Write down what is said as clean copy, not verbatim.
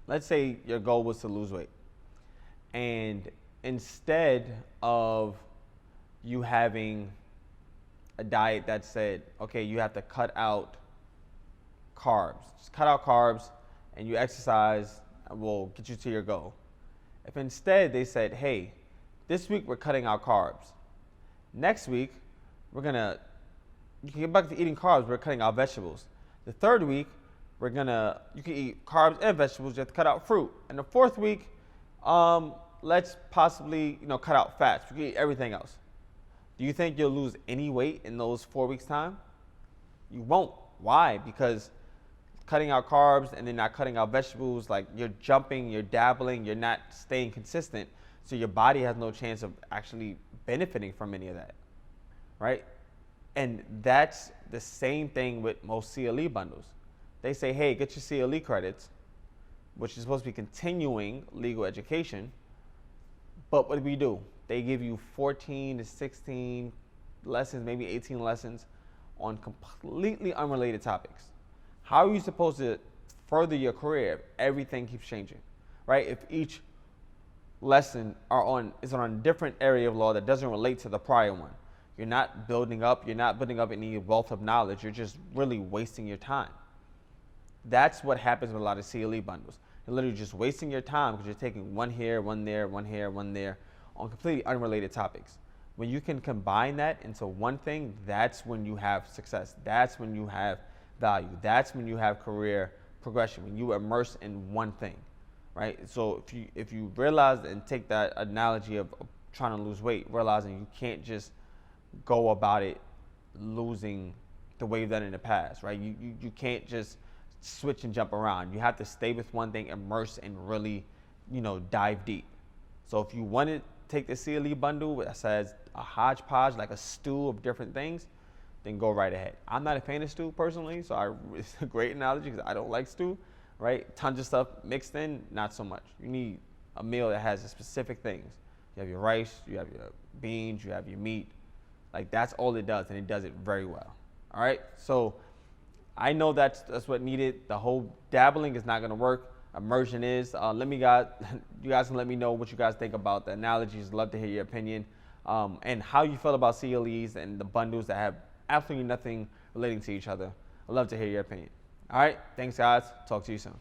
let's say your goal was to lose weight, and instead of you having a diet that said, okay, you have to cut out carbs, just cut out carbs, and you exercise will get you to your goal. If instead they said, hey, this week we're cutting out carbs, next week you can get back to eating carbs, we're cutting out vegetables. The third week, you can eat carbs and vegetables, you have to cut out fruit. And the fourth week, let's possibly, cut out fats. You can eat everything else. Do you think you'll lose any weight in those 4 weeks' time? You won't. Why? Because cutting out carbs and then not cutting out vegetables, like you're jumping, you're dabbling, you're not staying consistent. So your body has no chance of actually benefiting from any of that, right? And that's the same thing with most CLE bundles. They say, hey, get your CLE credits, which is supposed to be continuing legal education. But what do? They give you 14 to 16 lessons, maybe 18 lessons on completely unrelated topics. How are you supposed to further your career if everything keeps changing, right? If each lesson is on a different area of law that doesn't relate to the prior one. You're not building up any wealth of knowledge. You're just really wasting your time. That's what happens with a lot of CLE bundles. You're literally just wasting your time because you're taking one here, one there, one here, one there on completely unrelated topics. When you can combine that into one thing, that's when you have success. That's when you have value. That's when you have career progression, when you immerse in one thing, right? So if you realize and take that analogy of trying to lose weight, realizing you can't just go about it losing the way you've done in the past, right? You can't just switch and jump around. You have to stay with one thing, immerse, and really, dive deep. So if you want to take the CLE bundle that says a hodgepodge, like a stew of different things, then go right ahead. I'm not a fan of stew personally, so it's a great analogy because I don't like stew, right? Tons of stuff mixed in, not so much. You need a meal that has specific things. You have your rice, you have your beans, you have your meat. Like that's all it does, and it does it very well. All right, so I know that's what needed. The whole dabbling is not going to work. Immersion is. You guys can let me know what you guys think about the analogies. Love to hear your opinion and how you feel about CLEs and the bundles that have absolutely nothing relating to each other. I'd love to hear your opinion. All right, thanks guys. Talk to you soon.